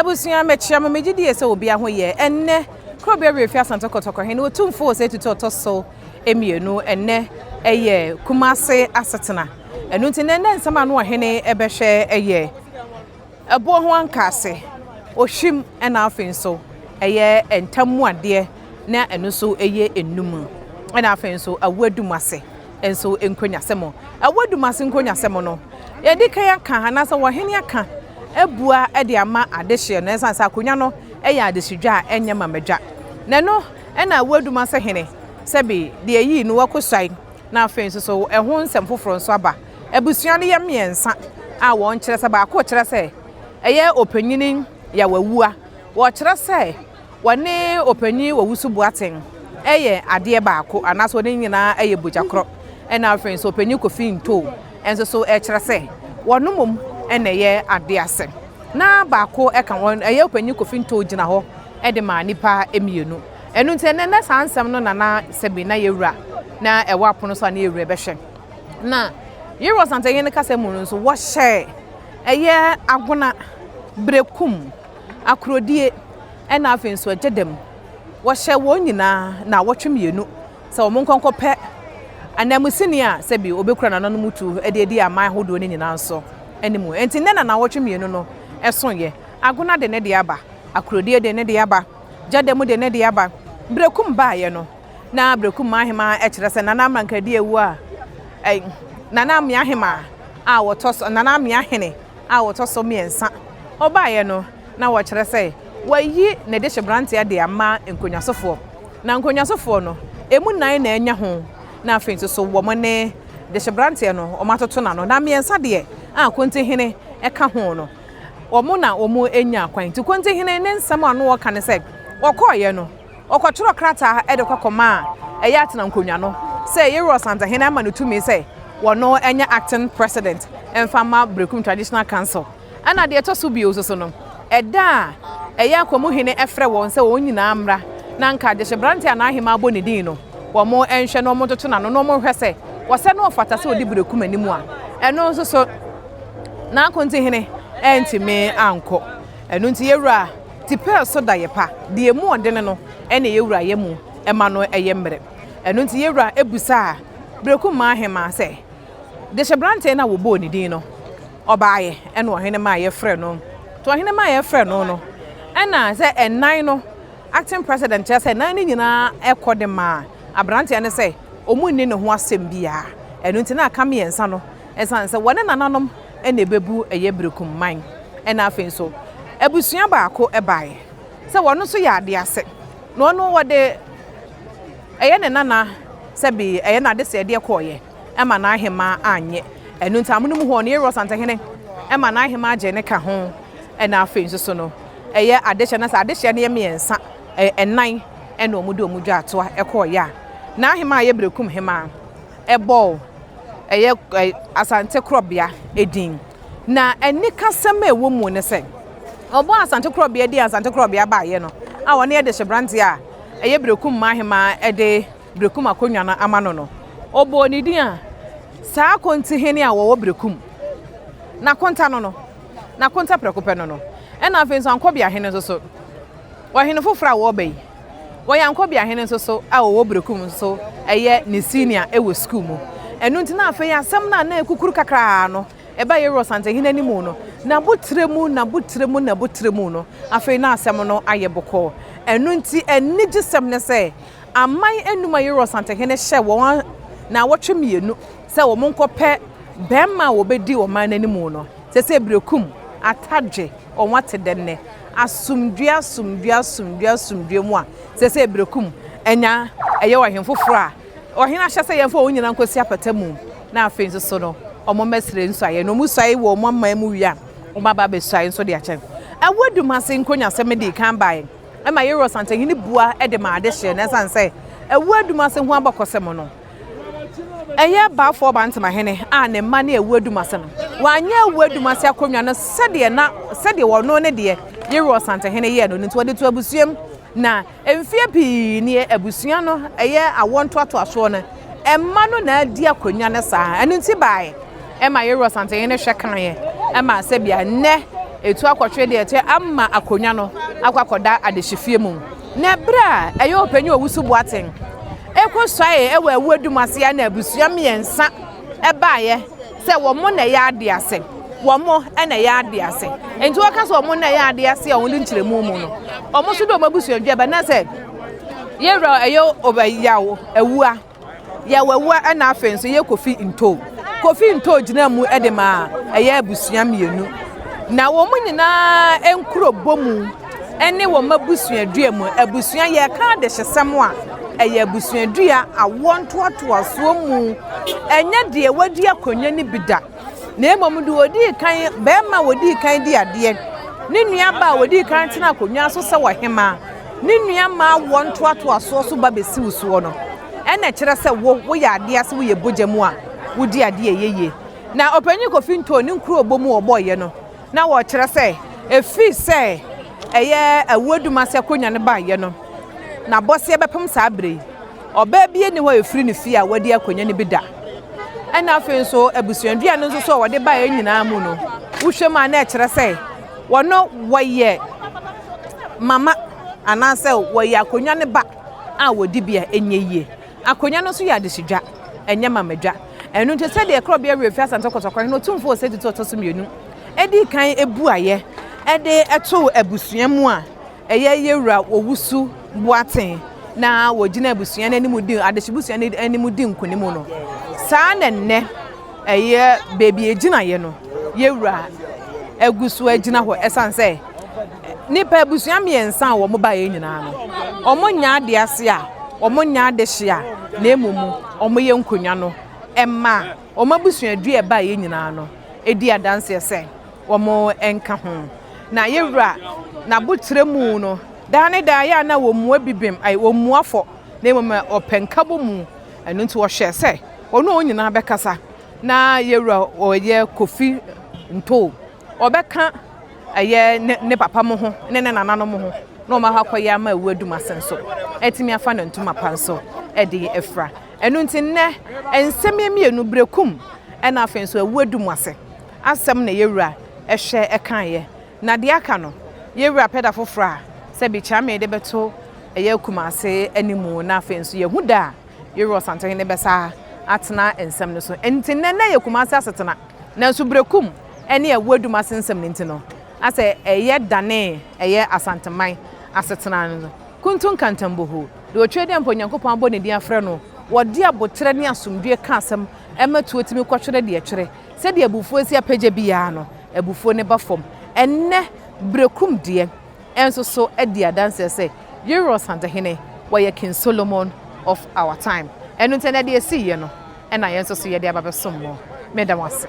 Ebusia mechia ma megidi ese obi aho ye enne krobia refi asante kotoko he no tumfo se tutu so emienu enne eye kumase asetena enu nti nenne nsama no hene ebehwe eye ebo ho ankase ohwim ena afin so eye entamu ade na enu so eye enum ena afin so AWUA DUMASE enso enkonyasemo AWUA DUMASE nkonyasemo no ye dikan aka hanasa wo hene aka ebua ede ama adehye na sansa akonya no eya adehidwa enye mamedwa na no ena AWUA DUMASE hene sebi de yi no wakosai na afin so ehun nsem foforo nso aba ebusua ne yemiensa a won kire se ba ko kire se eye opanyini ya wawua wo kire se wone opanyi wawusu buaten eye ade baako anaso ne nyina eye bojakro ena afin so opanyi kofi nto enso so e kire se wonomom ena ye ade ase na baako eka won eye opanyi kofi nto gina ho ede ma nipa emienu enu ntene na sansam no na sebi na yewura na ewa apono so na yewura behwe na yero sante yen kase mu nso wo hye eye agona BEREKUM akrodie ena afin so agedem wo hye wo nyina na wotwemienu se wo monkonko pe anamusini a sebi obekura na no mutu edi aman hodo ne nyina nso enimu enti nena na wotwemienu no esonye agona de ne de aba akrodie de ne de aba jademu de ne de aba BEREKUM baaye no na BEREKUM ahema ekire se nana mankadi ewu a nana me ahema a wotoso nana me ahene a wotoso miensa obaaye no na wo kire se wayi ne de hyebrante de ama nkonyasofo na nkonyasofo no emu nan na enya ho na afin so wo mo ne de hyebrante no o matoto na no na miensa de a konti hene eka ho no wo mo na wo mo enya kwan ti konti hene ne nsam anu wo kan se wokoye no okotoro krata ede kokoma eya atena nkonwa no se yero santa hene ama no tumi se wono enya acting president emfama BEREKUM traditional council ana de etoso bi ososo no eda eya kwamu hene efre won se won nyina amra na nka de hyebrante ana ahema abonidin no wo mo enhwe no mo toto na no mo hwe se wo se no ofata se odi BEREKUM animu a eno soso na konti hene entime anko eno nti yewura tipel so da yepa de emu odene no ene yewura yemu ema no eyembre eno nti yewura ebusa BEREKUM ahema se de hyebrante na wo bo onidin no obaaye ene ohene ma yefre no to ohene ma yefre no ena se ennan no acting president just say nan nyina ekode ma abrante ene se omunni ne ho asem bia eno nti na aka miensa no esan se wone nananom ene ebebu eye BEREKUM man ena afin so ebusua baako ebaaye se wono so ya ade ase no no wode eye ne nana se bi eye na de se de koye ema na ahema anye enu ntamunum ho ne yero santa hene ema na ahema age ne ka ho ena afin so no eye adehye na sa adehye ne miensa ennan ena omudo omudwa atoa ekoya na ahema ye BEREKUM hema ebol eye asante krobia edin na eni kasema ewo mu ne se obo asante krobia di asante krobia baaye no a wona ye de hyebrante a eye BEREKUM ahema ede BEREKUM akonwa na amano no obo ni din a saa konti hene a wo BEREKUM na konta no na konta prekope no ena afenso ankobia hene so wa hene fofora wo bai wo yankobia hene so a wo BEREKUM so eye ni senior ewo school mu enu nti na afen asem na ekukuru kakra no eba yero sante hene ni mu no na butremu no afen na asem no ayeboko enu nti eni gisem ne se amai enuma yero sante hene hye wo na wotwemienu se wo monkope bemma wo bedi wo man nanimu no se BEREKUM atadwe onwate denne asumdua mu a se BEREKUM enya eye wo hemfoforo a ohina hye se yemfo onyina nkosi apatamu na afenso so no omomesre nso aye no musai wo mamma mu wi a omaba besai nso de achen AWUA DUMASE nkonya semedi kan bae ema yero sante hini bua ede ma adehye na sanse AWUA DUMASE ho abakosem no eye ba fo ba ntama hene a ne ma na AWUA DUMASE no wanya AWUA DUMASE akonwa no sede wono ne de yero sante hene ye no nti wode to abusuam na emfie pi ne abusua no eye awonto aso no emma no na adi akonwa ne saa enu nti bae ema yero sante hene hwe kan ye ema se bia ne etu akɔtwe de ete amma akonya no akwakoda adehifie mu na bra ɛyɛ opanyi owusu boaten ekosɔe ɛwɔ AWUA DUMASE ya na abusua miensa ɛbaaye sɛ wɔn na yɛ ade ase wɔn na yɛ ade ase enti wɔka sɛ wɔn na yɛ ade ase a wɔn de nkyerɛmu mu no wɔn so do mabusua dua na sɛ yɛwura ɛyɛ obayawo AWUA yɛwawua na afɛn so yɛ kofi nto gyina mu ɛde ma ɛyɛ abusua mienu na wɔn nyinaa enkuro bomu ɛne wɔn abusua dua mu abusua yɛ ka de hyesɛm a ɛyɛ abusua dua awɔntoatoa so mu ɛnyɛ de wadi akonya ni bida na emom de wodi kan bɛɛma wodi kan di adeɛ ne nua ba wodi kan tena akonya so sɛ wɔhema ne nua ma awɔntoatoa so ba besi usuo no ɛna kyerɛ sɛ wo yɛ adeɛ ase wo yɛ bogya mu a wodi adeɛ yeye na opanyi kofi nto ne nkuro bomu ɔbɔye no na wo kyerɛ sɛ efi sɛ ɛyɛ AWUA DUMASE akonya ne baayɛ no na bɔse bɛpem saa bre ɔba bie ne hɔ efiri ne fie a wadi akonya ne bida ɛna afei so abusuandua no nso so wɔde baayɛ nyinaa mu no wohwɛm a na kyerɛ sɛ wɔno wɔyɛ mama anaasɛ wɔyɛ akonya ne ba a wodi bia enye yie akonya no so yɛ adesidwa enye mamadwa enu nte sɛ de krɔbea refi asante kɔtɔkɔ no tumfo sɛ tutu ɔtɔ so mienu edi kan ebu ayɛ ede ɛto abusua mu a ɛyɛ yɛwura owusu boaten na wogina abusua na animu din adehibusua na animu din nkonimu no saa na nnɛ ɛyɛ beebi egina yɛ no yɛwura agusu agina hɔ ɛsanse nipa abusua miensa a wɔn ba yɛ nyinaa no wɔn nya ade ase a wɔn nya ade hye a na emumu wɔn yɛ nkonya no ɛma wɔn abusua dua ba yɛ nyinaa no edi adanse sɛ wɔn enka ho na yɛwura na botre mu no da ne da ya na wɔn mu abibim ai wɔn mu afɔ na emuma ɔpenka bo mu ɛno nti wɔhwɛ sɛ wɔn a nyinaa bɛkasa na yɛwura ɔyɛ kofi nto ɔbɛka ɛyɛ ne papa mo ho ne nananom ho na ɔma ha kɔyɛ ama AWUA DUMASE nso ɛtimi afa ne ntoma pa nso ɛde efra ɛno nti nnɛ ensɛm emienu BEREKUM ɛna afɛn so AWUA DUMASE asɛm na yɛwura ɛhwɛ ɛkaayɛ na de aka no yɛwura pɛda foforo a sɛ bi kyame de bɛto ɛyɛ Kumase animu na afɛn so yɛhu da yɛwura santen ne bɛsa atena ensɛm no so enti nnɛ na yɛ Kumase asetena na nso BEREKUM ɛne AWUA DUMASE nsɛm ne nti no asɛ ɛyɛ dane ɛyɛ asanteman asetena no kuntun kantamboho de otwe de mponyankopɔn abɔ ne dia frɛ no wɔde abotre ne asomdue ka asɛm ɛmatu otimi kɔtwere de ɛtwere sɛ de abufuo si apagya biya no abufuo ne ba fam ɛnɛ BEREKUM de enso so edi adanse sɛ yɛwura santehene wɔyɛ King Solomon of our time ɛno nti na de esi yɛ no ɛna yɛnso so yɛ de ababesom mo medam ase